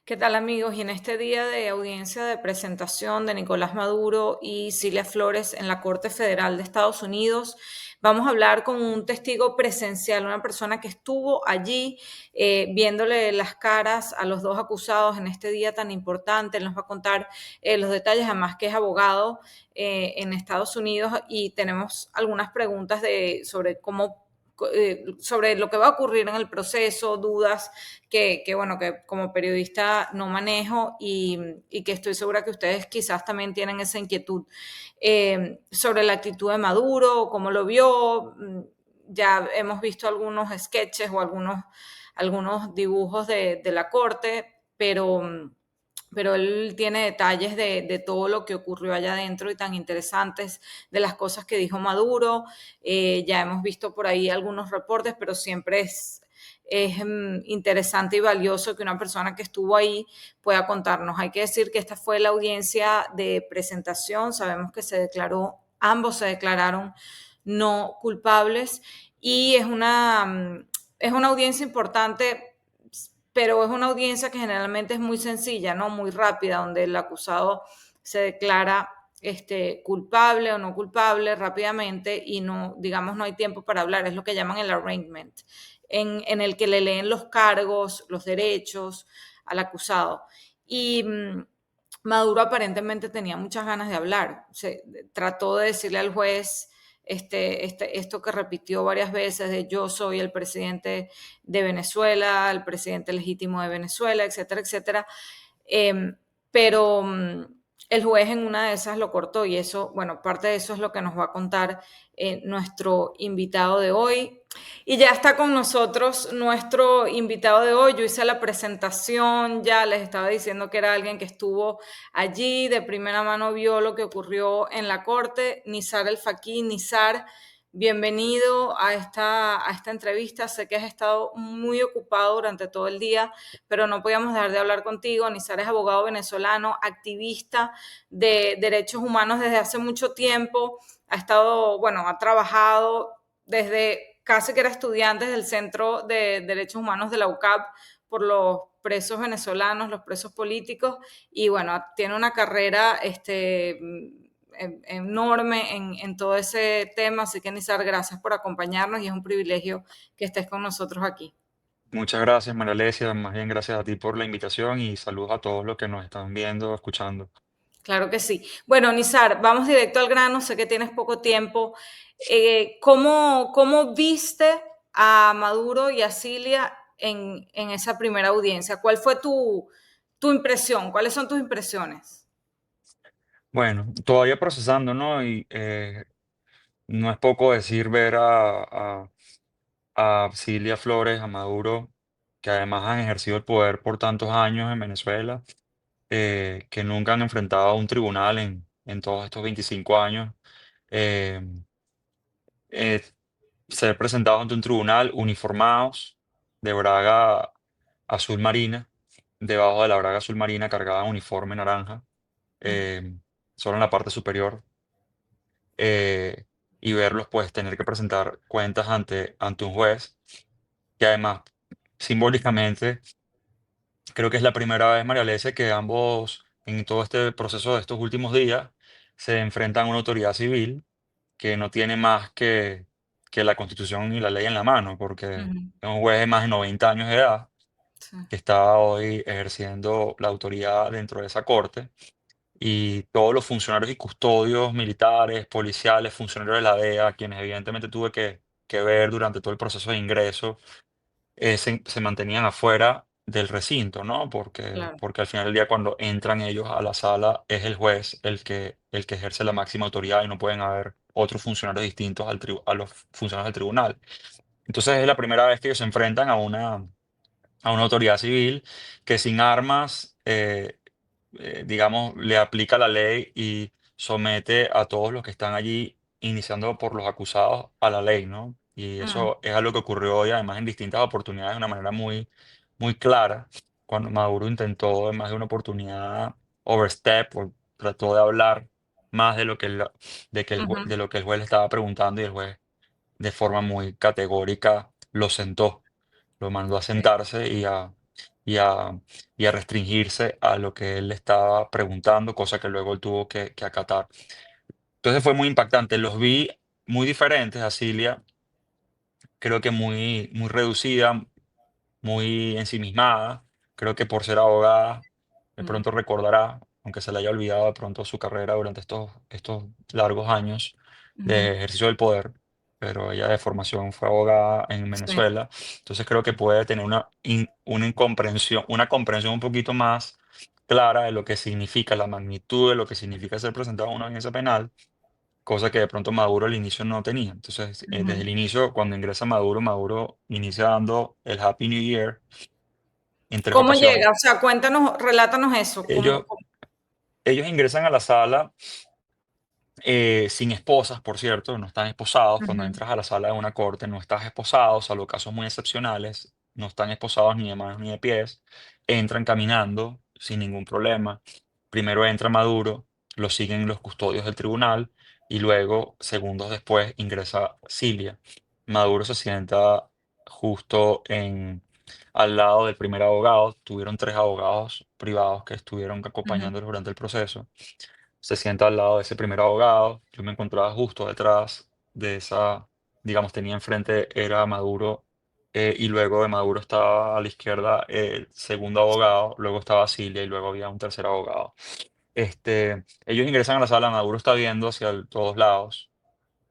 ¿Qué tal amigos? Y en este día de audiencia de presentación de Nicolás Maduro y Cilia Flores en la Corte Federal de Estados Unidos, vamos a hablar con un testigo presencial, una persona que estuvo allí viéndole las caras a los dos acusados en este día tan importante. Él nos va a contar los detalles, además que es abogado en Estados Unidos y tenemos algunas preguntas sobre cómo sobre lo que va a ocurrir en el proceso, dudas bueno, que como periodista no manejo y que estoy segura que ustedes quizás también tienen esa inquietud sobre la actitud de Maduro, cómo lo vio. Ya hemos visto algunos sketches o algunos dibujos de la corte, pero él tiene detalles de todo lo que ocurrió allá adentro y tan interesantes de las cosas que dijo Maduro. Ya hemos visto por ahí algunos reportes, pero siempre es interesante y valioso que una persona que estuvo ahí pueda contarnos. Hay que decir que esta fue la audiencia de presentación. Sabemos que ambos se declararon no culpables y es una audiencia importante, pero es una audiencia que generalmente es muy sencilla, ¿no? Muy rápida, donde el acusado se declara culpable o no culpable rápidamente y no, digamos, no hay tiempo para hablar. Es lo que llaman el arraignment, en el que le leen los cargos, los derechos al acusado. Y Maduro aparentemente tenía muchas ganas de hablar. Trató de decirle al juez esto que repitió varias veces de yo soy el presidente de Venezuela, el presidente legítimo de Venezuela, etcétera, etcétera. Eh, pero el juez en una de esas lo cortó y eso, bueno, parte de eso es lo que nos va a contar nuestro invitado de hoy. Y ya está con nosotros nuestro invitado de hoy. Yo hice la presentación, ya les estaba diciendo que era alguien que estuvo allí, de primera mano vio lo que ocurrió en la corte. Nizar El Faqih. Nizar, bienvenido a esta entrevista. Sé que has estado muy ocupado durante todo el día, pero no podíamos dejar de hablar contigo. Nizar es abogado venezolano, activista de derechos humanos desde hace mucho tiempo. Ha trabajado desde casi que era estudiante del Centro de Derechos Humanos de la UCAP por los presos venezolanos, los presos políticos, y bueno, tiene una carrera enorme en todo ese tema, así que Nizar, gracias por acompañarnos y es un privilegio que estés con nosotros aquí. Muchas gracias, María Alesia. Más bien gracias a ti por la invitación y saludos a todos los que nos están viendo, escuchando. Claro que sí. Bueno, Nizar, vamos directo al grano, sé que tienes poco tiempo. ¿Cómo viste a Maduro y a Cilia en esa primera audiencia? ¿Cuál fue tu impresión? ¿Cuáles son tus impresiones? Bueno, todavía procesando, ¿no? Y no es poco decir ver a Cilia Flores, a Maduro, que además han ejercido el poder por tantos años en Venezuela, que nunca han enfrentado a un tribunal en todos estos 25 años. eh, eh, Ser presentados ante un tribunal uniformados de braga azul marina, debajo de la braga azul marina cargada en uniforme naranja, eh, solo en la parte superior, eh, y verlos pues tener que presentar cuentas ante un juez, que además simbólicamente creo que es la primera vez, María Alesia, que ambos en todo este proceso de estos últimos días se enfrentan a una autoridad civil que no tiene más que la Constitución y la ley en la mano, porque Ujú, es un juez de más de 90 años de edad sí, que está hoy ejerciendo la autoridad dentro de esa corte, y todos los funcionarios y custodios militares, policiales, funcionarios de la DEA, quienes evidentemente tuve que ver durante todo el proceso de ingreso, se mantenían afuera del recinto, ¿no? claro, Porque al final del día, cuando entran ellos a la sala, es el juez el que ejerce la máxima autoridad y no pueden haber otros funcionarios distintos a los funcionarios del tribunal. Entonces es la primera vez que ellos se enfrentan a una autoridad civil que sin armas, digamos, le aplica la ley y somete a todos los que están allí, iniciando por los acusados, a la ley, ¿no? Y mm, eso es algo que ocurrió hoy, además, en distintas oportunidades, de una manera muy, muy clara, cuando Maduro intentó en más de una oportunidad overstep, o trató de hablar más de lo que ujú, de lo que el juez le estaba preguntando, y el juez, de forma muy categórica, lo sentó, lo mandó a sí, sentarse y a, y a restringirse a lo que él le estaba preguntando, cosa que luego él tuvo que acatar. Entonces fue muy impactante. Los vi muy diferentes a Cilia, creo que muy, muy reducida, muy ensimismada. Creo que por ser abogada, de Mm, pronto recordará, aunque se le haya olvidado de pronto su carrera durante estos largos años ujú. de ejercicio del poder, pero ella de formación fue abogada en Sí, Venezuela. Entonces creo que puede tener una comprensión un poquito más clara de lo que significa la magnitud de lo que significa ser presentado a una audiencia penal, cosa que de pronto Maduro al inicio no tenía. Entonces, desde ujú. el inicio, cuando ingresa Maduro, Maduro inicia dando el Happy New Year en tres ¿Cómo ocasiones. llega? O sea, cuéntanos, relátanos eso. Ellos, ellos ingresan a la sala sin esposas, por cierto, no están esposados. Cuando Ujú, entras a la sala de una corte, no estás esposado, salvo casos muy excepcionales, no están esposados ni de manos ni de pies. Entran caminando sin ningún problema. Primero entra Maduro, lo siguen los custodios del tribunal y luego, segundos después, ingresa Cilia. Maduro se sienta justo al lado del primer abogado. Tuvieron tres abogados privados que estuvieron ujú. acompañándolos durante el proceso. Se sienta al lado de ese primer abogado. Yo me encontraba justo detrás de esa, digamos, tenía enfrente era Maduro, y luego de Maduro estaba a la izquierda el segundo abogado, luego estaba Cilia y luego había un tercer abogado. Ellos ingresan a la sala, Maduro está viendo hacia todos lados,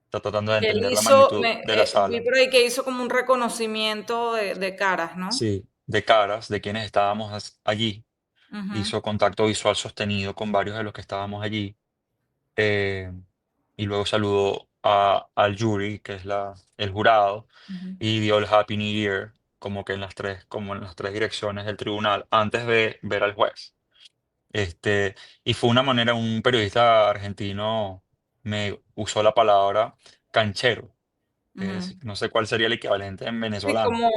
está tratando de Él entender la hizo, magnitud de la vi sala. por ahí que hizo como un reconocimiento de caras, ¿no? Sí, de caras de quienes estábamos allí. Ujú, Hizo contacto visual sostenido con varios de los que estábamos allí. eh, y luego saludó al jury, que es el jurado, ujú. y dio el Happy New Year, como en las tres direcciones del tribunal, antes de ver al juez. Y fue una manera, un periodista argentino me usó la palabra canchero, Ujú. no sé cuál sería el equivalente en Sí, venezolano. como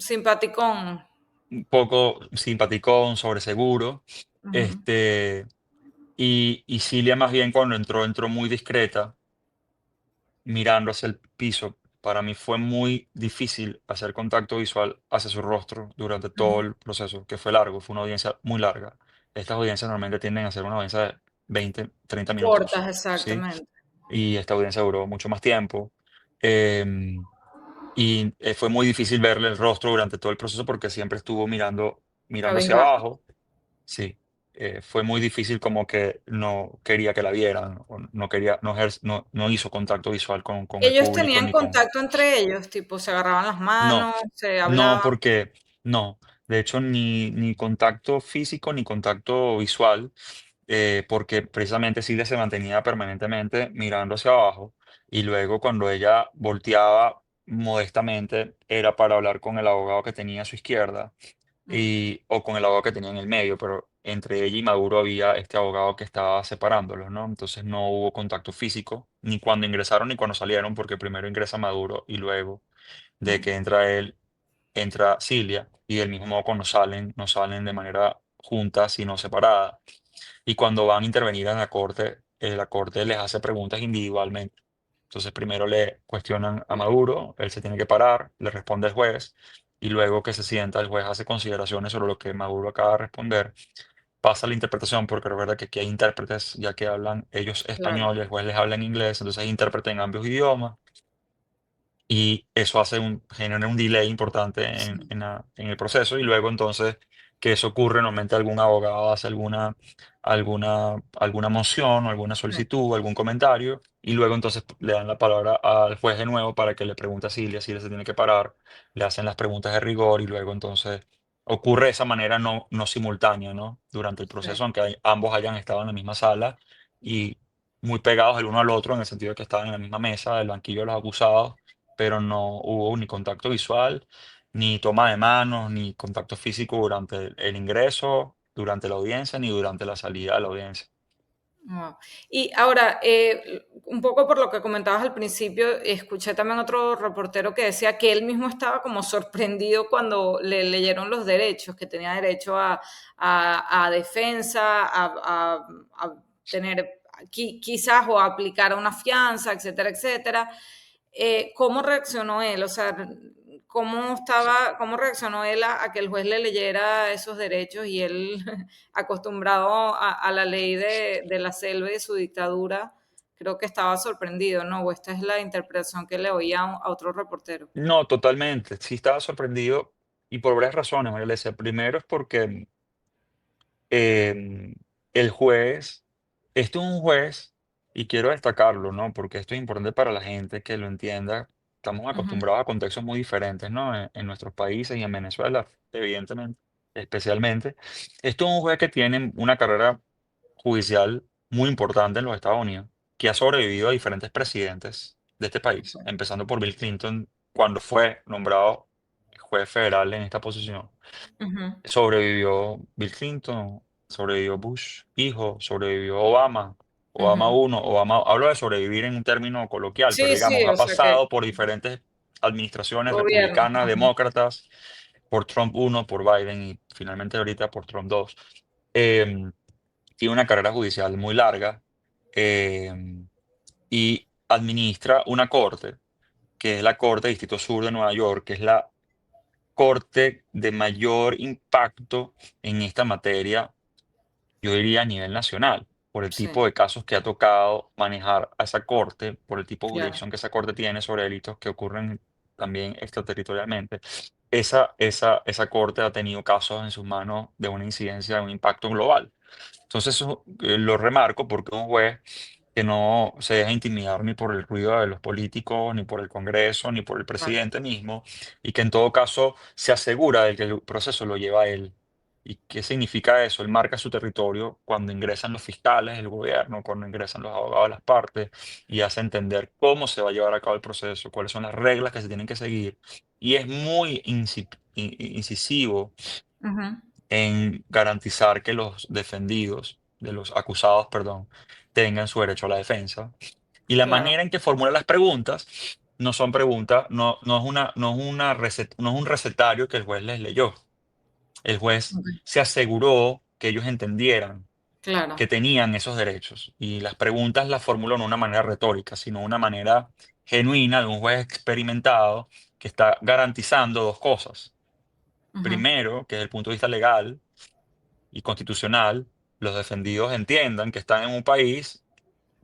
simpaticón. Un poco simpaticón, sobreseguro. Ujú, Este, y Cilia más bien cuando entró muy discreta, mirando hacia el piso. Para mí fue muy difícil hacer contacto visual hacia su rostro durante todo ujú. el proceso, que fue largo, fue una audiencia muy larga. Estas audiencias normalmente tienden a ser una audiencia de 20, 30 Cortas, minutos, ¿sí? exactamente. Y esta audiencia duró mucho más tiempo. Em, Fue muy difícil verle el rostro durante todo el proceso porque siempre estuvo mirando hacia Cabizbajo. abajo. Sí, fue muy difícil, como que no quería que la vieran, o no quería, no hizo contacto visual con el Ellos público tenían ni con... contacto entre ellos, tipo, se agarraban las No, manos, se no, hablaban. porque no, de hecho ni contacto físico ni contacto visual, porque precisamente Silvia se mantenía permanentemente mirando hacia abajo y luego cuando ella volteaba modestamente era para hablar con el abogado que tenía a su izquierda Mm, o con el abogado que tenía en el medio, pero entre ella y Maduro había este abogado que estaba separándolos, ¿no? Entonces no hubo contacto físico, ni cuando ingresaron ni cuando salieron, porque primero ingresa Maduro y luego de mm, que entra él, entra Cilia, y del mismo modo cuando salen, no salen de manera junta, sino separada. Y cuando van a intervenir en la corte les hace preguntas individualmente. Entonces primero le cuestionan a Maduro, él se tiene que parar, le responde el juez, y luego que se sienta, el juez hace consideraciones sobre lo que Maduro acaba de responder. Pasa la interpretación, porque recuerda que aquí hay intérpretes, ya que hablan ellos claro, español y el juez les habla en inglés, entonces hay intérprete en ambos idiomas. Y eso genera un delay importante sí, en el proceso y luego entonces que eso ocurre, normalmente algún abogado hace alguna moción o alguna sí, solicitud, algún comentario y luego entonces le dan la palabra al juez de nuevo para que le pregunte a Silvia. Silvia se tiene que parar, le hacen las preguntas de rigor y luego entonces ocurre de esa manera no simultánea, ¿no? Durante el sí. proceso, aunque ambos hayan estado en la misma sala y muy pegados el uno al otro en el sentido de que estaban en la misma mesa, del banquillo de los acusados, pero no hubo ni contacto visual, ni toma de manos, ni contacto físico durante el ingreso, durante la audiencia, ni durante la salida de la audiencia. Guau. Y ahora, un poco por lo que comentabas al principio, escuché también otro reportero que decía que él mismo estaba como sorprendido cuando le leyeron los derechos, que tenía derecho a defensa, a tener quizás o a aplicar una fianza, etcétera, etcétera. ¿Cómo reaccionó él? O sea, cómo reaccionó él a que el juez le leyera esos derechos y él, acostumbrado a la ley de la selva y de su dictadura, creo que estaba sorprendido, ¿no? O esta es la interpretación que le oía a otro reportero. No, totalmente. Sí estaba sorprendido y por varias razones, María Alesia. Primero es porque em, el juez, esto es un juez, y quiero destacarlo, ¿no? Porque esto es importante para la gente que lo entienda. Estamos Ujú, acostumbrados a contextos muy diferentes, ¿no? En nuestros países y en Venezuela, evidentemente, especialmente. Esto es un juez que tiene una carrera judicial muy importante en los Estados Unidos, que ha sobrevivido a diferentes presidentes de este país, ok, empezando por Bill Clinton cuando fue nombrado juez federal en esta posición. ujú, Sobrevivió Bill Clinton, sobrevivió Bush hijo, sobrevivió Obama, Obama ujú. uno, Obama, hablo de sobrevivir en un término coloquial, pero Sí, sí, digamos, ha o sea que pasado por diferentes administraciones gobierno. republicanas, Ajá, demócratas, por Trump uno, por Biden y finalmente ahorita por Trump 2. Em, Tiene una carrera judicial muy larga, em, y administra una corte, que es la Corte de Distrito Sur de Nueva York, que es la corte de mayor impacto en esta materia, yo diría a nivel nacional, por el sí, tipo de casos que ha tocado manejar a esa corte, por el tipo de claro. jurisdicción que esa corte tiene sobre delitos que ocurren también extraterritorialmente. Esa corte ha tenido casos en sus manos de una incidencia, de un impacto global. Entonces, eso, lo remarco porque un juez que no se deja intimidar ni por el ruido de los políticos, ni por el Congreso, ni por el Claro. presidente mismo, y que en todo caso se asegura de que el proceso lo lleva a él. ¿Y qué significa eso? Él marca su territorio cuando ingresan los fiscales del gobierno, cuando ingresan los abogados de las partes, y hace entender cómo se va a llevar a cabo el proceso, cuáles son las reglas que se tienen que seguir. Y es muy incisivo Ujú, en garantizar que los defendidos, de los acusados, perdón, tengan su derecho a la defensa. Y la claro. manera en que formula las preguntas no son preguntas, no es un recetario que el juez les leyó. El juez Okey, se aseguró que ellos entendieran claro. que tenían esos derechos. Y las preguntas las formuló no de una manera retórica, sino de una manera genuina de un juez experimentado que está garantizando dos cosas. Ujú, Primero, que desde el punto de vista legal, y constitucional, los defendidos entiendan que están en un país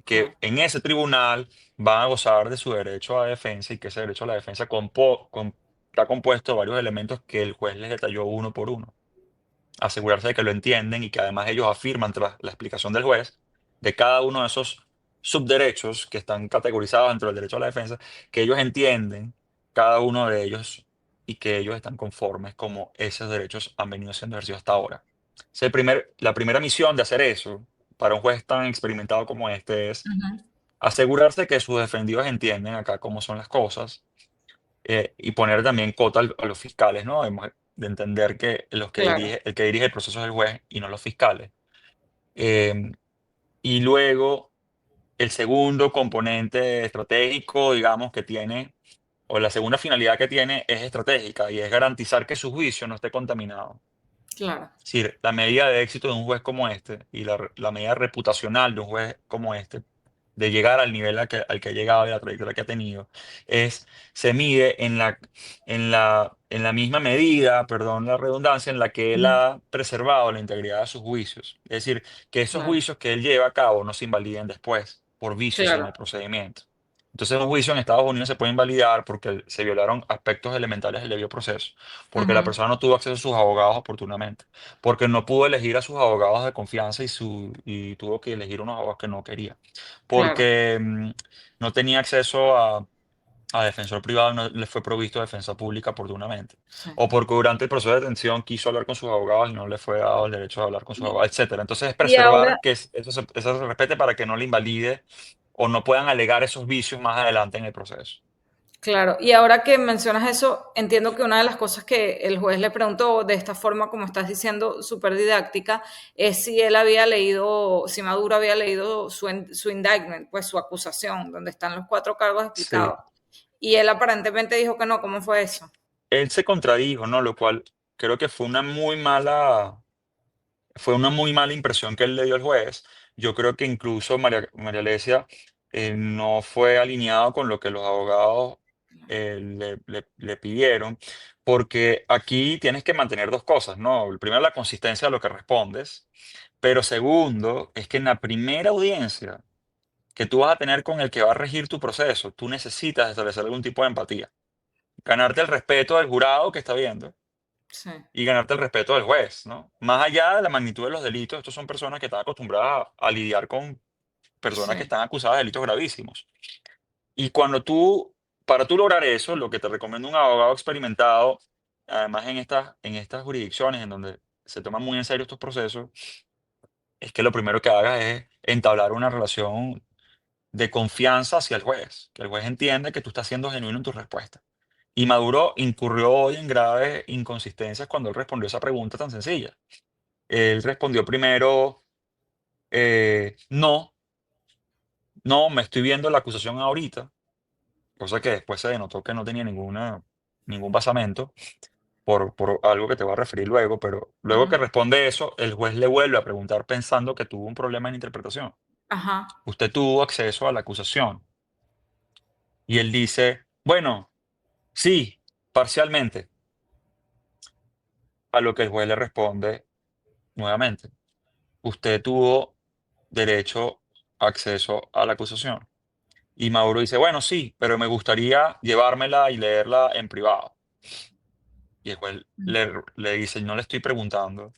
claro. que en ese tribunal van a gozar de su derecho a defensa y que ese derecho a la defensa está compuesto de varios elementos que el juez les detalló uno por uno. Asegurarse de que lo entienden y que además ellos afirman tras la explicación del juez de cada uno de esos subderechos que están categorizados dentro del derecho a la defensa, que ellos entienden cada uno de ellos y que ellos están conformes como esos derechos han venido siendo ejercidos hasta ahora. La primera misión de hacer eso para un juez tan experimentado como este es Ujú, asegurarse que sus defendidos entienden acá cómo son las cosas, y poner también cota a los fiscales, ¿no? De entender que claro. el que dirige el proceso es el juez y no los fiscales. Em, y luego, el segundo componente estratégico, digamos, que tiene, o la segunda finalidad que tiene es estratégica y es garantizar que su juicio no esté contaminado. Claro. Es decir, la medida de éxito de un juez como este y la medida reputacional de un juez como este, de llegar al nivel al que ha llegado y la trayectoria que ha tenido, se mide en la misma medida, perdón la redundancia, en la que él Ujú, ha preservado la integridad de sus juicios. Es decir, que esos claro, juicios que él lleva a cabo no se invaliden después por vicios en claro. el procedimiento. Entonces, un juicio en Estados Unidos se puede invalidar porque se violaron aspectos elementales del debido proceso, porque la Ujú, persona no tuvo acceso a sus abogados oportunamente, porque no pudo elegir a sus abogados de confianza y tuvo que elegir unos abogados que no quería, claro. porque no tenía acceso a defensor privado, no le fue provisto defensa pública oportunamente, Sí. o porque durante el proceso de detención quiso hablar con sus abogados y no le fue dado el derecho de hablar con sus Y abogados, etcétera. Entonces es y ahora preservar que eso se respete para que no le invalide o no puedan alegar esos vicios más adelante en el proceso. claro, y ahora que mencionas eso, entiendo que una de las cosas que el juez le preguntó de esta forma, como estás diciendo, súper didáctica, es si él había leído, si Maduro había leído su indictment, pues su acusación, donde están los 4 cargos explicados. Sí. Y él aparentemente dijo que no, ¿cómo fue eso? Él se contradijo, ¿no? Lo cual creo que fue una muy mala impresión que él le dio al juez. Yo creo que incluso María Alesia no fue alineado con lo que los abogados le pidieron, porque aquí tienes que mantener 2 cosas, ¿no? El primero, la consistencia de lo que respondes, pero segundo, es que en la primera audiencia que tú vas a tener con el que va a regir tu proceso, tú necesitas establecer algún tipo de empatía, ganarte el respeto del jurado que está viendo Sí, y ganarte el respeto del juez, ¿no? Más allá de la magnitud de los delitos, estos son personas que están acostumbradas a lidiar con personas que sí. están acusadas de delitos gravísimos. Y cuando tú, para tú lograr eso, lo que te recomienda un abogado experimentado, además en estas jurisdicciones en donde se toman muy en serio estos procesos, es que lo primero que hagas es entablar una relación de confianza hacia el juez, que el juez entienda que tú estás siendo genuino en tu respuesta. Y Maduro incurrió hoy en graves inconsistencias cuando él respondió esa pregunta tan sencilla. Él respondió primero, no, no, me estoy viendo la acusación ahorita, cosa que después se denotó que no tenía ningún basamento por algo que te voy a referir luego, pero luego que Ujú. responde eso, el juez le vuelve a preguntar pensando que tuvo un problema en interpretación. Ajá. Usted tuvo acceso a la acusación y él dice, bueno, sí, parcialmente, a lo que el juez le responde nuevamente, usted tuvo derecho a acceso a la acusación. Y Maduro dice, bueno, sí, pero me gustaría llevármela y leerla en privado. Y el juez Mm. le dice, no le estoy preguntando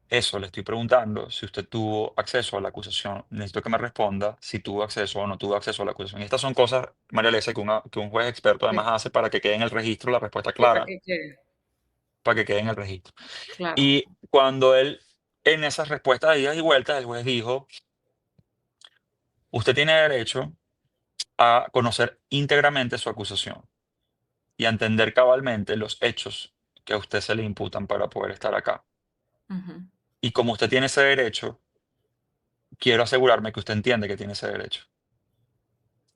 eso, le estoy preguntando si usted tuvo acceso a la acusación. Necesito que me responda si tuvo acceso o no tuvo acceso a la acusación. Y estas son cosas, María Alesia, que un juez experto además Sí, hace para que quede en el registro la respuesta sí, para clara, que quede. para que quede en el registro. Claro. Y cuando él, en esas respuestas de idas y vueltas, el juez dijo, usted tiene derecho a conocer íntegramente su acusación y a entender cabalmente los hechos que a usted se le imputan para poder estar acá. Ujú. Y como usted tiene ese derecho, quiero asegurarme que usted entiende que tiene ese derecho.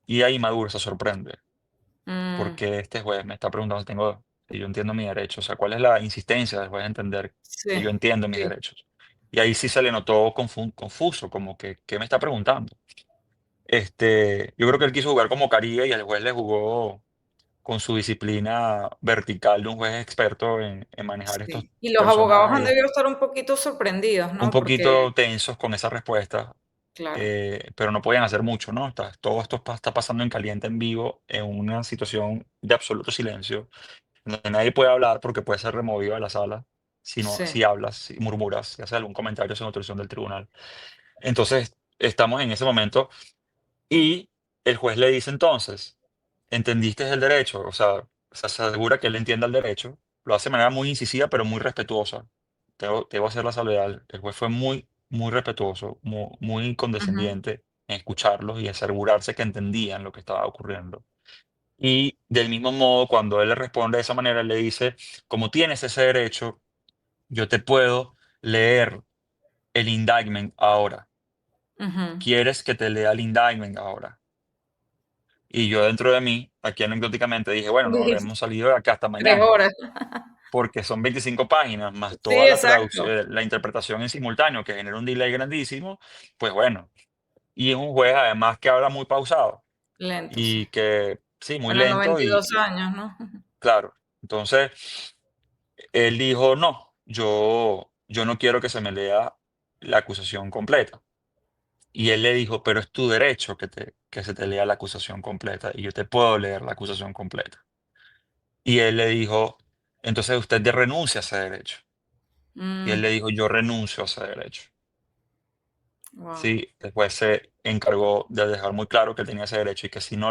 Y ahí Maduro se sorprende, Mm, porque este juez me está preguntando si yo entiendo mi derecho. O sea, ¿cuál es la insistencia del juez en entender que yo sí, entiendo mis sí. derechos? Y ahí sí se le notó confuso, como que, ¿qué me está preguntando? Yo creo que él quiso jugar como Caribe y el juez le jugó con su disciplina vertical de un juez experto en manejar estos Sí. Y los abogados han personajes, debido estar un poquito sorprendidos, un ¿no? Porque, poquito tensos con esa respuesta, claro, pero no podían hacer mucho, ¿no? Todo esto está pasando en caliente, en vivo, en una situación de absoluto silencio, donde nadie puede hablar porque puede ser removido de la sala sí. si hablas, si murmuras, si haces algún comentario sin autorización del tribunal. Entonces, estamos en ese momento y el juez le dice entonces, ¿entendiste el derecho? O sea, se asegura que él entienda el derecho. Lo hace de manera muy incisiva, pero muy respetuosa. Debo hacer la salvedad. El juez fue muy, muy respetuoso, muy Ujú, condescendiente en escucharlos y asegurarse que entendían lo que estaba ocurriendo. Y del mismo modo, cuando él le responde de esa manera, él le dice, como tienes ese derecho, yo te puedo leer el indictment ahora. ujú. ¿Quieres que te lea el indictment ahora? Y yo dentro de mí, aquí anecdóticamente dije, bueno, no Dijiste habremos salido de acá hasta 3 mañana, horas. porque son 25 páginas, más Sí, toda la exacto. traducción, la interpretación en simultáneo, que genera un delay grandísimo, pues bueno. Y es un juez además que habla muy pausado Lento, sí. y que, sí, muy Bueno, lento 92 años, ¿no? claro. Entonces, él dijo, no, yo no quiero que se me lea la acusación completa. Y él le dijo, pero es tu derecho que se te lea la acusación completa y yo te puedo leer la acusación completa. Y él le dijo, entonces usted renuncia a ese derecho. Y él Mm, le dijo, yo renuncio a ese derecho. wow. Sí, después se encargó de dejar muy claro que él tenía ese derecho y que si no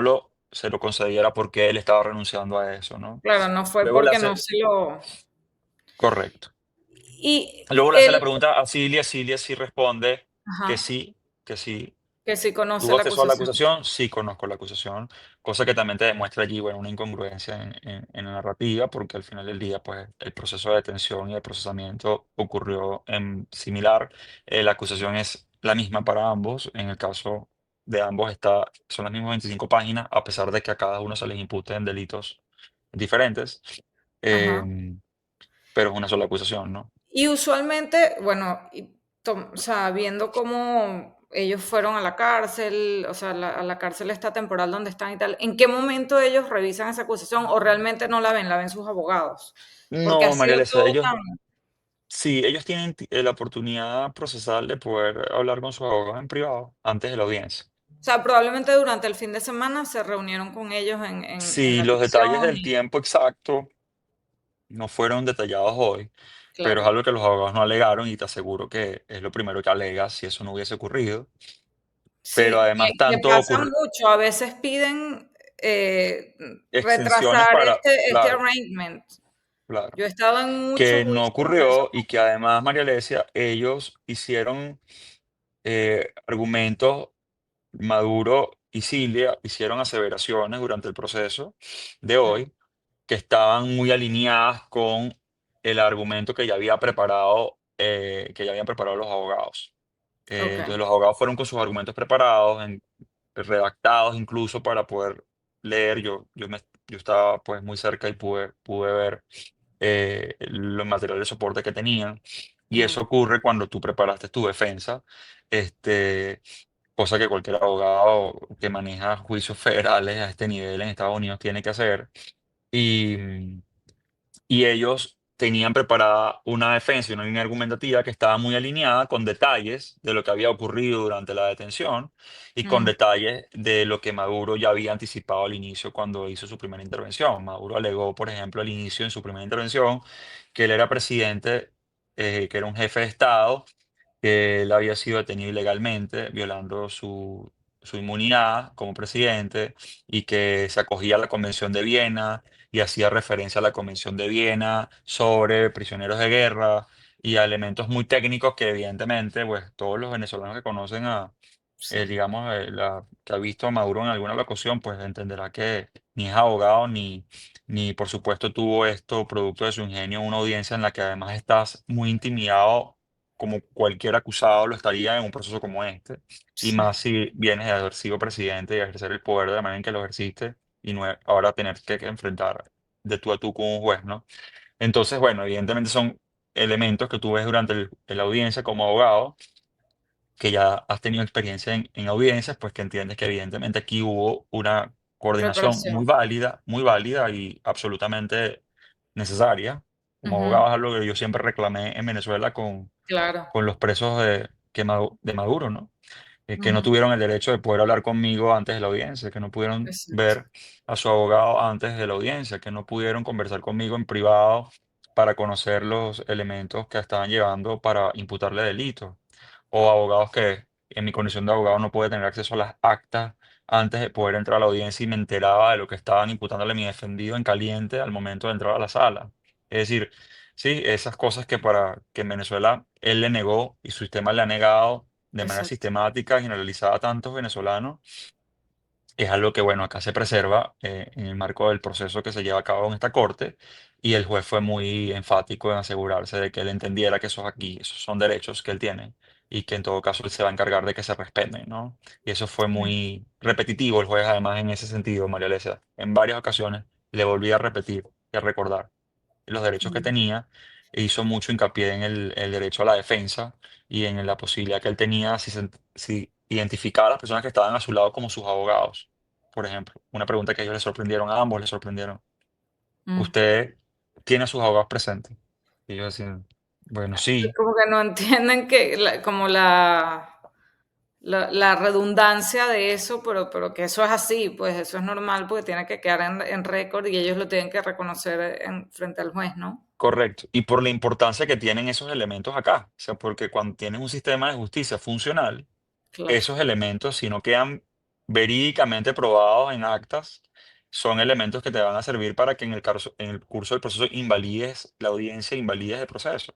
se lo concediera porque él estaba renunciando a eso, ¿no? Claro, no fue Luego le porque no hace, se lo. correcto. Y Luego le hace la él, pregunta a Cilia, Cilia sí responde ajá, que sí. que sí conoce ¿Tuvo la acceso a la acusación. acusación? Sí, conozco la acusación, cosa que también te demuestra allí, bueno, una incongruencia en la narrativa, porque al final del día, pues, el proceso de detención y de procesamiento ocurrió en similar. La acusación es la misma para ambos. En el caso de ambos son las mismas 25 páginas, a pesar de que a cada uno se les imputen delitos diferentes, Ajá. em, pero es una sola acusación, ¿no? Y usualmente, bueno, o sea, viendo cómo ellos fueron a la cárcel, o sea, a la cárcel esta temporal donde están y tal. ¿En qué momento ellos revisan esa acusación o realmente no la ven sus abogados? Porque ha No, María sido Elisa, todo ellos tan... sí, ellos tienen la oportunidad procesal de poder hablar con sus abogados en privado antes de la audiencia. O sea, probablemente durante el fin de semana se reunieron con ellos en Sí, la los detalles prisión del y tiempo exacto no fueron detallados hoy, pero es claro. algo que los abogados no alegaron y te aseguro que es lo primero que alegas si eso no hubiese ocurrido. Pero Sí, además que tanto pasa ocurre mucho. A veces piden extensiones retrasar para, este claro, arrangement. claro, Yo he estado en muchos que no juicios donde eso ocurrió y que además, María Alesia, ellos hicieron argumentos, Maduro y Cilia hicieron aseveraciones durante el proceso de mm, hoy que estaban muy alineadas con el argumento que ya habían preparado los abogados. okey, Entonces los abogados fueron con sus argumentos preparados, redactados incluso para poder leer. Yo estaba pues muy cerca y pude ver los materiales de soporte que tenían. Y mm, eso ocurre cuando tú preparaste tu defensa, este, cosa que cualquier abogado que maneja juicios federales a este nivel en Estados Unidos tiene que hacer. Y, y ellos tenían preparada una defensa y una línea argumentativa que estaba muy alineada con detalles de lo que había ocurrido durante la detención y con mm, detalles de lo que Maduro ya había anticipado al inicio cuando hizo su primera intervención. Maduro alegó, por ejemplo, al inicio en su primera intervención que él era presidente, que era un jefe de Estado, que él había sido detenido ilegalmente, violando su inmunidad como presidente y que se acogía a la Convención de Viena y hacía referencia a la Convención de Viena sobre prisioneros de guerra y a elementos muy técnicos que evidentemente, pues todos los venezolanos que conocen sí, digamos, que ha visto a Maduro en alguna ocasión, pues entenderá que ni es abogado ni por supuesto tuvo esto producto de su ingenio, una audiencia en la que además estás muy intimidado como cualquier acusado lo estaría en un proceso como este, y sí, más si vienes de haber sido presidente y ejercer el poder de la manera en que lo ejerciste y no ahora tener que enfrentar de tú a tú con un juez, ¿no? Entonces, bueno, evidentemente son elementos que tú ves durante la audiencia como abogado, que ya has tenido experiencia en audiencias, pues que entiendes que evidentemente aquí hubo una coordinación preparación. muy válida y absolutamente necesaria. Como Ujú, abogado es algo que yo siempre reclamé en Venezuela claro, con los presos de Maduro, ¿no? Que no ujú, tuvieron el derecho de poder hablar conmigo antes de la audiencia, que no pudieron exacto, ver a su abogado antes de la audiencia, que no pudieron conversar conmigo en privado para conocer los elementos que estaban llevando para imputarle delitos, o abogados que en mi condición de abogado no pude tener acceso a las actas antes de poder entrar a la audiencia y me enteraba de lo que estaban imputándole a mi defendido en caliente al momento de entrar a la sala. Es decir, sí, esas cosas que para que en Venezuela él le negó y su sistema le ha negado de manera exacto, sistemática, generalizada a tantos venezolanos, es algo que, bueno, acá se preserva en el marco del proceso que se lleva a cabo en esta corte, y el juez fue muy enfático en asegurarse de que él entendiera que esos son derechos que él tiene y que en todo caso él se va a encargar de que se respeten, ¿no? Y eso fue sí, muy repetitivo el juez, además, en ese sentido, María Alesia. En varias ocasiones le volví a repetir y a recordar los derechos que mm, tenía, e hizo mucho hincapié en el derecho a la defensa y en la posibilidad que él tenía si identificaba a las personas que estaban a su lado como sus abogados. Por ejemplo, una pregunta que a ellos les sorprendieron, a ambos les sorprendieron. mm. ¿Usted tiene a sus abogados presentes? Y ellos decían, bueno, Es sí, como que no entienden que como la redundancia de eso, pero que eso es así, pues eso es normal porque tiene que quedar en récord y ellos lo tienen que reconocer frente al juez, ¿no? correcto. Y por la importancia que tienen esos elementos acá. O sea, porque cuando tienes un sistema de justicia funcional, Claro, esos elementos, si no quedan verídicamente probados en actas, son elementos que te van a servir para que en el curso del proceso invalides la audiencia, invalides el proceso.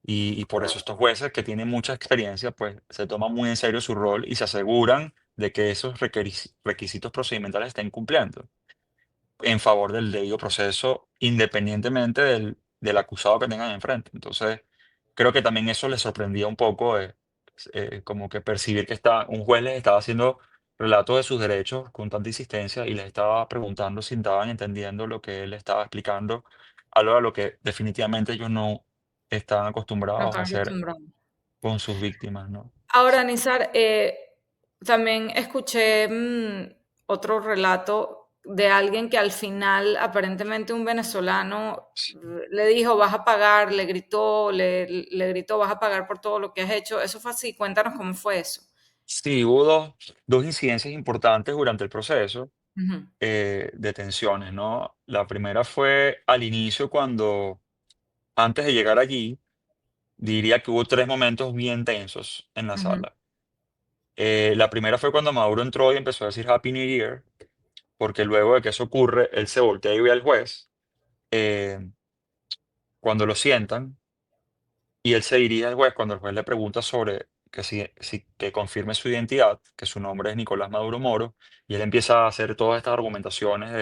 Y por eso estos jueces que tienen mucha experiencia, pues se toman muy en serio su rol y se aseguran de que esos requisitos procedimentales estén cumpliendo en favor del debido proceso, independientemente del acusado que tengan enfrente. Entonces, creo que también eso les sorprendía un poco, como que percibir que un juez les estaba haciendo relato de sus derechos con tanta insistencia y les estaba preguntando si estaban entendiendo lo que él les estaba explicando, algo a lo que definitivamente ellos no estaban no acostumbrados a están hacer acostumbrados. con sus víctimas, ¿no? Ahora, Nizar, también escuché otro relato de alguien que al final, aparentemente un venezolano, le dijo, vas a pagar, le gritó, vas a pagar por todo lo que has hecho. Eso fue así, cuéntanos cómo fue eso. Sí, hubo dos incidencias importantes durante el proceso Ujú, de tensiones, ¿no? La primera fue al inicio, cuando antes de llegar allí, diría que hubo tres momentos bien tensos en la ujú, sala. La primera fue cuando Maduro entró y empezó a decir Happy New Year, porque luego de que eso ocurre, él se voltea y ve al juez eh, cuando lo sientan, y él se dirige al juez cuando el juez le pregunta sobre que confirme su identidad, que su nombre es Nicolás Maduro Moro, y él empieza a hacer todas estas argumentaciones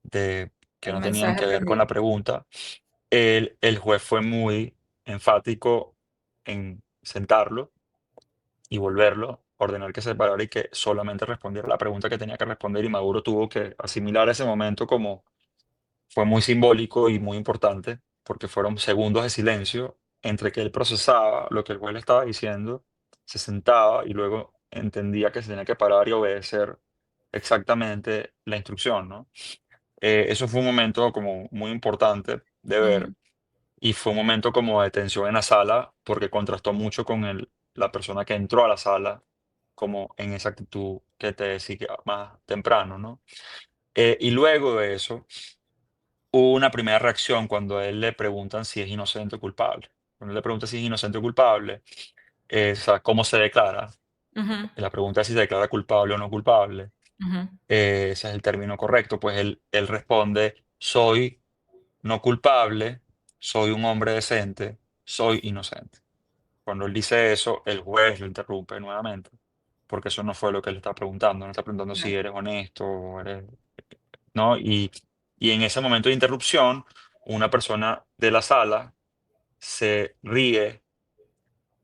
de que el no tenían mensaje que ver con entendido. la pregunta. El juez fue muy enfático en sentarlo y volverlo, ordenar que se parara y que solamente respondiera la pregunta que tenía que responder, y Maduro tuvo que asimilar ese momento como fue muy simbólico y muy importante, porque fueron segundos de silencio entre que él procesaba lo que el juez le estaba diciendo, se sentaba y luego entendía que se tenía que parar y obedecer exactamente la instrucción, ¿no? Eso fue un momento como muy importante de ver, Ujú, y fue un momento como de tensión en la sala, porque contrastó mucho con la persona que entró a la sala, como en esa actitud que te decía más temprano, ¿no? Y luego de eso, hubo una primera reacción cuando a él le preguntan si es inocente o culpable. Cuando él le pregunta si es inocente o culpable, o sea, ¿cómo se declara? ujú, La pregunta es si se declara culpable o no culpable. ujú. Ese es el término correcto. Pues él responde: soy no culpable, soy un hombre decente, soy inocente. Cuando él dice eso, el juez lo interrumpe nuevamente, porque eso no fue lo que él está preguntando. No está preguntando si Claro. eres honesto o eres, ¿no? Y en ese momento de interrupción, una persona de la sala se ríe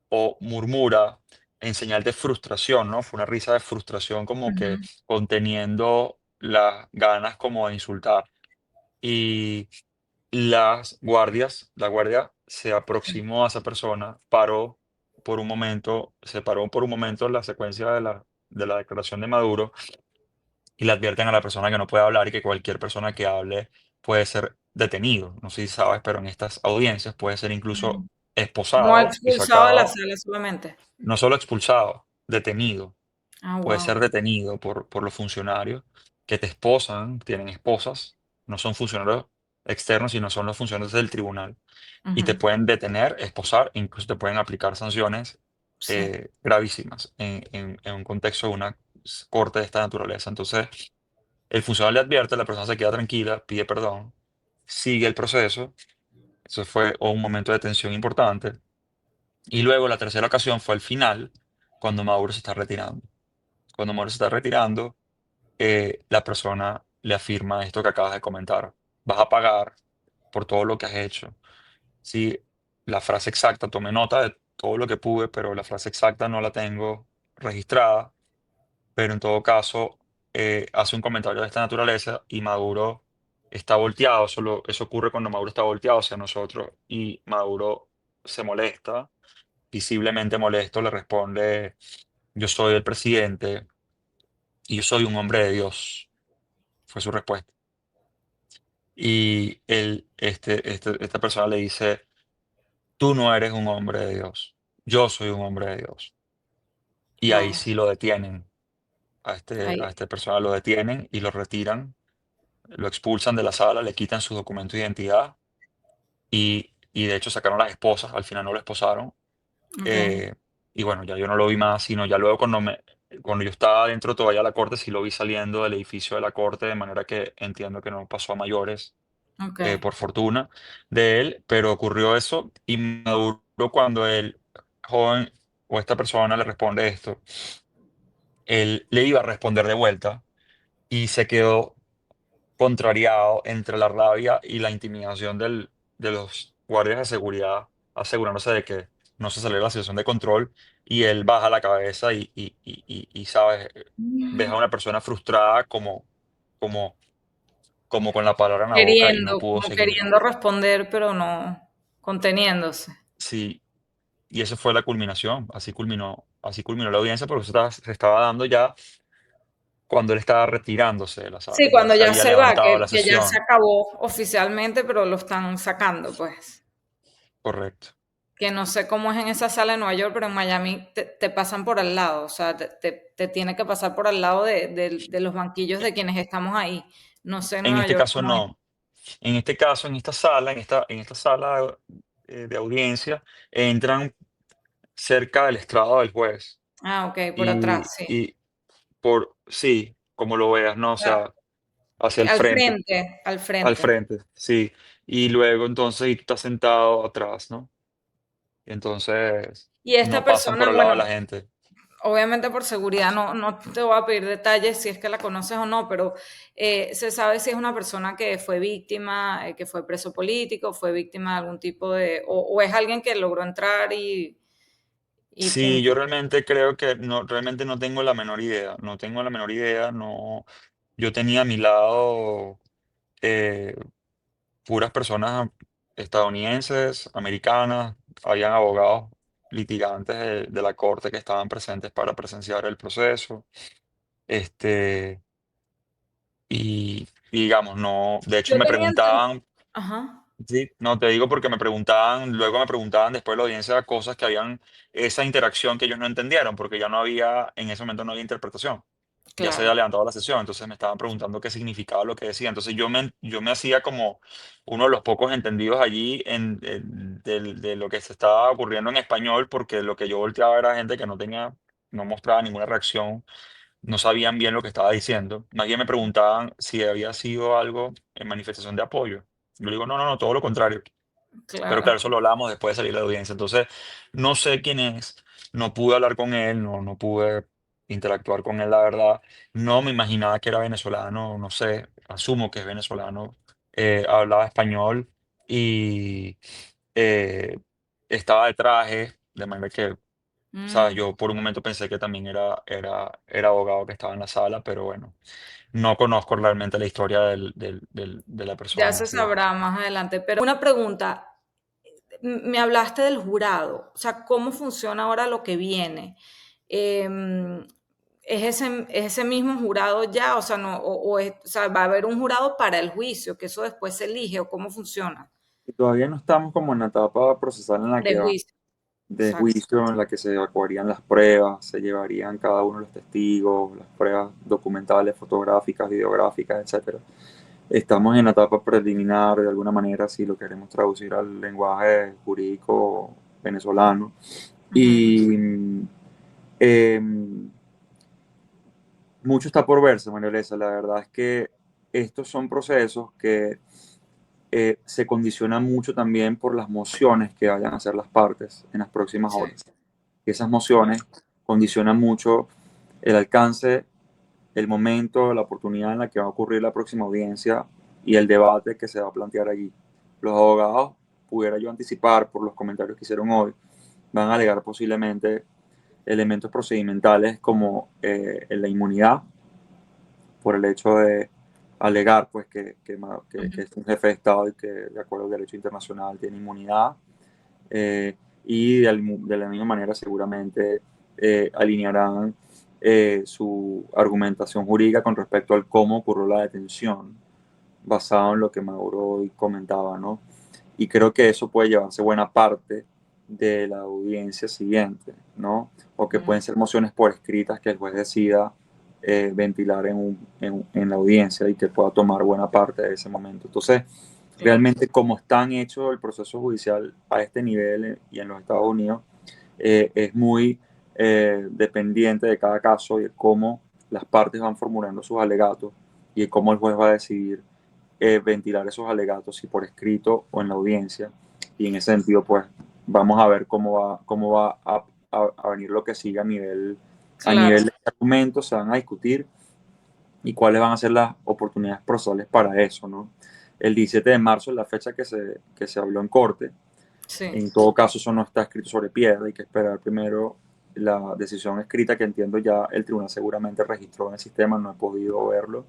o murmura en señal de frustración, ¿no? Fue una risa de frustración, como que Ujú, conteniendo las ganas como de insultar. Y la guardia se sí, aproximó a esa persona, se paró por un momento la secuencia de la declaración de Maduro, y le advierten a la persona que no puede hablar y que cualquier persona que hable puede ser detenido. No sé si sabes, pero en estas audiencias puede ser incluso ujú. No esposado y expulsado de la sacado, sala solamente. no solo expulsado, detenido. Ah, Puede wow. ser detenido por los funcionarios que te esposan, tienen esposas, no son funcionarios externos, sino son los funcionarios del tribunal, y te pueden detener, esposar, e incluso te pueden aplicar sanciones Sí. gravísimas en un contexto de una corte de esta naturaleza. Entonces, el funcionario le advierte, la persona se queda tranquila, pide perdón, sigue el proceso. Eso fue un momento de tensión importante. Y luego la tercera ocasión fue al final, cuando Maduro se está retirando. Cuando Maduro se está retirando, la persona le afirma esto que acabas de comentar: vas a pagar por todo lo que has hecho. Sí, la frase exacta, tomé nota de todo lo que pude, pero la frase exacta no la tengo registrada. Pero en todo caso, hace un comentario de esta naturaleza y Maduro está volteado. Eso ocurre cuando Maduro está volteado hacia nosotros, y Maduro se molesta, visiblemente molesto, le responde: yo soy el presidente y yo soy un hombre de Dios. Fue su respuesta. Y esta persona le dice: tú no eres un hombre de Dios, yo soy un hombre de Dios. Y ahí Wow. sí lo detienen, a Ahí. esta persona lo detienen y lo retiran, lo expulsan de la sala, le quitan su documento de identidad, y de hecho sacaron las esposas, al final no lo esposaron. Okay. eh, y bueno, ya yo no lo vi más, sino ya luego cuando yo estaba dentro todavía de la corte, sí lo vi saliendo del edificio de la corte, de manera que entiendo que no pasó a mayores, Okay. por fortuna de él, pero ocurrió eso, y Maduro, cuando el joven o esta persona le responde esto, él le iba a responder de vuelta y se quedó contrariado entre la rabia y la intimidación de los guardias de seguridad, asegurándose de que no se saliera la situación de control, y él baja la cabeza ¿sabes? Ves a una persona frustrada como, como con la palabra en la boca, y no Queriendo, pudo como seguir. queriendo responder, pero no conteniéndose. Sí. y esa fue la culminación, así culminó la audiencia, porque se estaba dando ya cuando él estaba retirándose de la Sí, sala, ya cuando se ya había se va, levantado la que ya se sesión, acabó oficialmente, pero lo están sacando, pues. correcto. Que no sé cómo es en esa sala de Nueva York, pero en Miami te pasan por al lado, o sea, te tiene que pasar por al lado de los banquillos de quienes estamos ahí. No sé en En Nueva este York caso cómo es. no. En este caso, en esta sala de audiencia, entran cerca del estrado del juez. Ah, ok, por Y, atrás, sí. y sí, como lo veas, ¿no? O Ah, sea, hacia el al frente, frente, al al frente. frente, sí. Y luego entonces y tú estás sentado atrás, ¿no? Y entonces Y esta no pasan por persona, al lado de bueno, la gente. obviamente por seguridad no te voy a pedir detalles si es que la conoces o no, pero se sabe si es una persona que fue víctima, que fue preso político, fue víctima de algún tipo de, o es alguien que logró entrar y Sí, yo punto. realmente creo que no, realmente no tengo la menor idea, no tengo la menor idea, no, yo tenía a mi lado eh, puras personas estadounidenses, americanas, habían abogados litigantes de la corte que estaban presentes para presenciar el proceso, este, y digamos, no, de hecho Yo me tenía preguntaban. ajá, Sí, no, te digo porque me preguntaban, luego me preguntaban después de la audiencia cosas que habían, esa interacción que ellos no entendieron, porque ya no había, en ese momento no había interpretación, ya se había claro. levantado la sesión, entonces me estaban preguntando qué significaba lo que decía, entonces yo me hacía como uno de los pocos entendidos allí de lo que se estaba ocurriendo en español, porque lo que yo volteaba era gente que no tenía, no mostraba ninguna reacción, no sabían bien lo que estaba diciendo. Más bien me preguntaban si había sido algo en manifestación de apoyo. Yo le digo, no, no, no, todo lo contrario. Pero Claro, claro, eso lo hablábamos después de salir de la audiencia. Entonces, no sé quién es, no pude hablar con él, no pude interactuar con él, la verdad. No me imaginaba que era venezolano, no sé, asumo que es venezolano. Hablaba español y eh, estaba de traje, de manera que, ¿sabes? mm, Yo por un momento pensé que también era abogado que estaba en la sala, pero bueno, no conozco realmente la historia de la ya persona, se sí. sabrá más adelante. Pero una pregunta, me hablaste del jurado, o sea, ¿cómo funciona ahora lo que viene? Em, es ese mismo jurado ya? O sea, no, o sea, ¿va a haber un jurado para el juicio, que eso después se elige, o cómo funciona? Y todavía no estamos como en la etapa procesal en la De que va juicio, de exacto. juicio, en la que se evacuarían las pruebas, se llevarían cada uno de los testigos, las pruebas documentales, fotográficas, videográficas, etcétera. Estamos en la etapa preliminar, de alguna manera, si lo queremos traducir al lenguaje jurídico venezolano. Ujú, Y eh, mucho está por verse, María Elisa. La verdad es que estos son procesos que se condicionan mucho también por las mociones que vayan a hacer las partes en las próximas sí, horas. Y esas mociones condicionan mucho el alcance, el momento, la oportunidad en la que va a ocurrir la próxima audiencia y el debate que se va a plantear allí. Los abogados, pudiera yo anticipar por los comentarios que hicieron hoy, van a alegar posiblemente elementos procedimentales como la inmunidad por el hecho de alegar pues, que ujú, es un jefe de Estado y que de acuerdo al derecho internacional tiene inmunidad y de la misma manera seguramente alinearán su argumentación jurídica con respecto al cómo ocurrió la detención, basado en lo que Mauro hoy comentaba, ¿no? Y creo que eso puede llevarse buena parte de la audiencia siguiente, ¿no? O que pueden mm, ser mociones por escritas que el juez decida ventilar en la audiencia y que pueda tomar buena parte de ese momento. Entonces, claro. realmente como están hecho el proceso judicial a este nivel y en los Estados Unidos, es muy dependiente de cada caso y de cómo las partes van formulando sus alegatos y de cómo el juez va a decidir ventilar esos alegatos, si por escrito o en la audiencia. Y en ese sentido, pues vamos a ver cómo va a venir lo que sigue a nivel Claro. de argumentos, se van a discutir y cuáles van a ser las oportunidades procesales para eso, ¿no? El 17 de marzo es la fecha que se habló en corte. Sí. En todo caso, eso no está escrito sobre piedra, hay que esperar primero la decisión escrita que entiendo ya el tribunal seguramente registró en el sistema, no he podido verlo,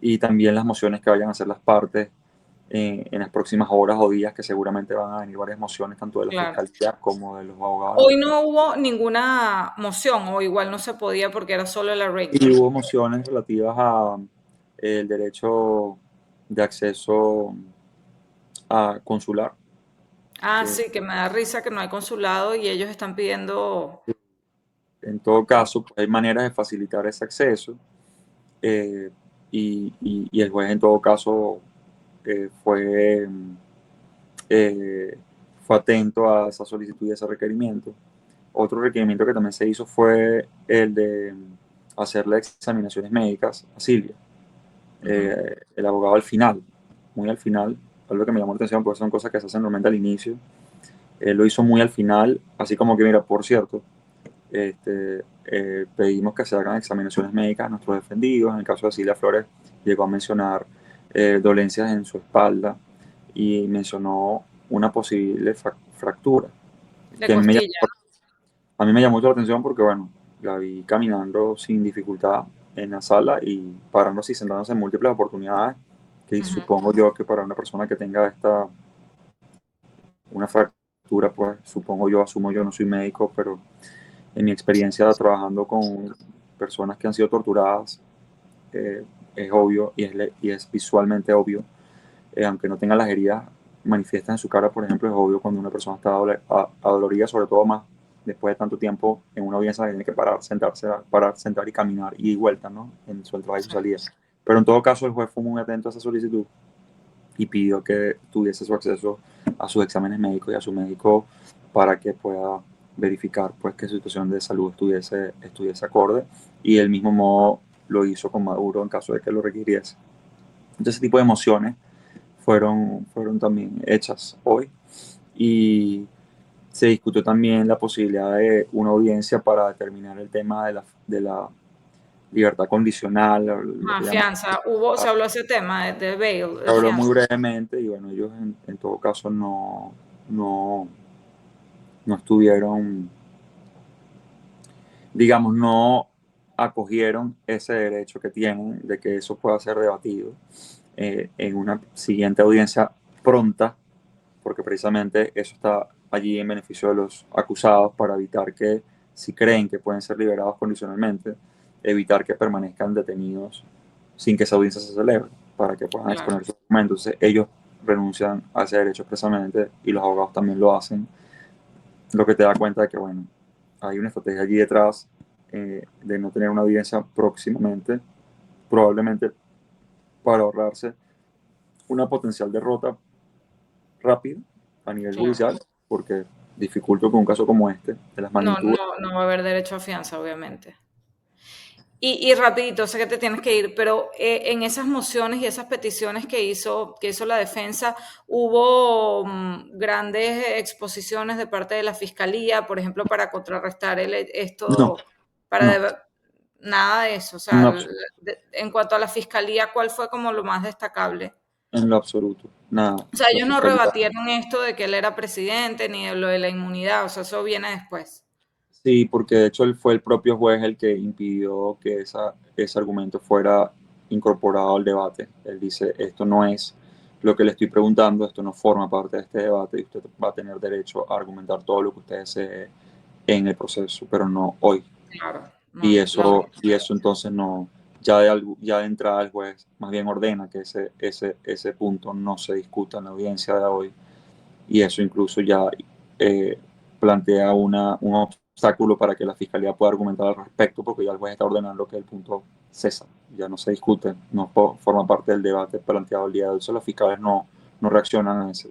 y también las mociones que vayan a hacer las partes en las próximas horas o días, que seguramente van a venir varias mociones, tanto de la claro. fiscalía como de los abogados. Hoy no hubo ninguna moción, o igual no se podía porque era solo el Y arraignment. hubo mociones relativas a el derecho de acceso a consular, Ah, que sí, que me da risa que no hay consulado y ellos están pidiendo. en todo caso pues, hay maneras de facilitar ese acceso, eh, y el juez en todo caso eh, fue, eh, fue atento a esa solicitud y a ese requerimiento. Otro requerimiento que también se hizo fue el de hacerle examinaciones médicas a Silvia. Ujú, El abogado al final, muy al final, algo que me llamó la atención porque son cosas que se hacen normalmente al inicio, lo hizo muy al final, así como que, mira, por cierto, pedimos que se hagan examinaciones médicas a nuestros defendidos. En el caso de Silvia Flores, llegó a mencionar dolencias en su espalda y mencionó una posible fractura, de que costilla. a mí me llamó mucho la atención porque, bueno, la vi caminando sin dificultad en la sala y parándose y sentándose en múltiples oportunidades, que Ujú, supongo yo que para una persona que tenga una fractura, pues supongo yo, asumo yo, no soy médico, pero en mi experiencia trabajando con personas que han sido torturadas, eh, es obvio y es visualmente obvio, aunque no tengan las heridas manifiestas en su cara, por ejemplo, es obvio cuando una persona está adolorida, sobre todo más después de tanto tiempo en una audiencia que tiene que parar, sentarse, parar, sentar y caminar y vuelta, ¿no? En su entrada y su sí, salida. Pero en todo caso, el juez fue muy atento a esa solicitud y pidió que tuviese su acceso a sus exámenes médicos y a su médico para que pueda verificar pues que su situación de salud estuviese acorde, y del mismo modo lo hizo con Maduro en caso de que lo requiriese. Entonces ese tipo de emociones fueron también hechas hoy, y se discutió también la posibilidad de una audiencia para determinar el tema de la libertad condicional, lo ah, que llaman. fianza. Se habló ese tema de bail, Se de habló muy fianza. brevemente y bueno, ellos en todo caso no, no estuvieron, digamos, no acogieron ese derecho que tienen de que eso pueda ser debatido en una siguiente audiencia pronta, porque precisamente eso está allí en beneficio de los acusados para evitar que, si creen que pueden ser liberados condicionalmente, evitar que permanezcan detenidos sin que esa audiencia se celebre, para que puedan Claro. exponer sus documentos. Entonces, ellos renuncian a ese derecho expresamente y los abogados también lo hacen, lo que te da cuenta de que, bueno, hay una estrategia allí detrás de no tener una audiencia próximamente, probablemente para ahorrarse una potencial derrota rápida a nivel Claro. judicial, porque dificulto que un caso como este, de las No, magnitudes. no va a haber derecho a fianza, obviamente. Y rapidito, sé que te tienes que ir, pero en esas mociones y esas peticiones que hizo la defensa, hubo grandes exposiciones de parte de la fiscalía, por ejemplo, para contrarrestar No, esto, para no, nada de eso. O sea, en lo absoluto, en cuanto a la fiscalía, ¿cuál fue como lo más destacable? en lo absoluto, nada. O sea, La ellos no fiscalía, rebatieron esto de que él era presidente ni de lo de la inmunidad, o sea, eso viene después. sí, porque de hecho él fue el propio juez el que impidió que ese argumento fuera incorporado al debate. Él dice, esto no es lo que le estoy preguntando, esto no forma parte de este debate y usted va a tener derecho a argumentar todo lo que usted desee en el proceso, pero no hoy. Claro, Y no, eso entonces no, ya de entrada el juez más bien ordena que ese punto no se discuta en la audiencia de hoy, y eso incluso ya eh, plantea un obstáculo para que la fiscalía pueda argumentar al respecto, porque ya el juez está ordenando que el punto cesa, ya no se discute, no forma parte del debate planteado el día de hoy. Entonces los fiscales no reaccionan a eso.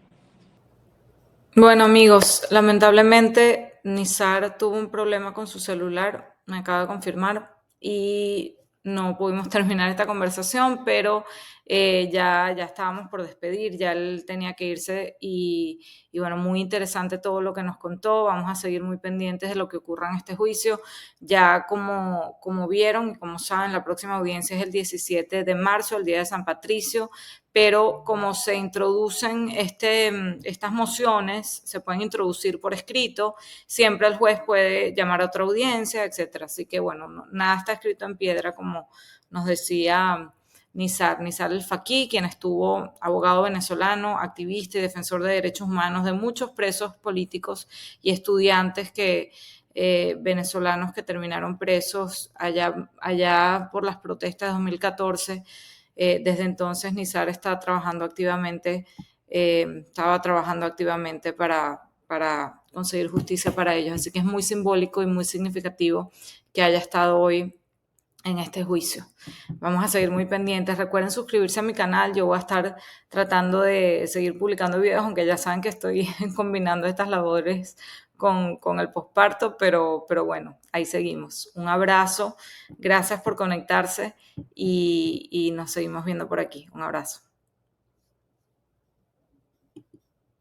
bueno, amigos, lamentablemente Nizar tuvo un problema con su celular, me acaba de confirmar, y no pudimos terminar esta conversación, pero ya estábamos por despedir, ya él tenía que irse y bueno, muy interesante todo lo que nos contó. Vamos a seguir muy pendientes de lo que ocurra en este juicio. Ya como vieron y como saben, la próxima audiencia es el 17 de marzo, el día de San Patricio, pero como se introducen estas mociones, se pueden introducir por escrito, siempre el juez puede llamar a otra audiencia, etcétera. Así que bueno, nada está escrito en piedra, como nos decía Nizar El Faqui, quien estuvo abogado venezolano, activista y defensor de derechos humanos de muchos presos políticos y estudiantes venezolanos que terminaron presos allá por las protestas de 2014. Desde entonces Nizar estaba trabajando activamente para conseguir justicia para ellos. Así que es muy simbólico y muy significativo que haya estado hoy en este juicio. Vamos a seguir muy pendientes. Recuerden suscribirse a mi canal. Yo voy a estar tratando de seguir publicando videos, aunque ya saben que estoy combinando estas labores con el posparto, pero bueno, ahí seguimos. Un abrazo, gracias por conectarse y nos seguimos viendo por aquí. Un abrazo.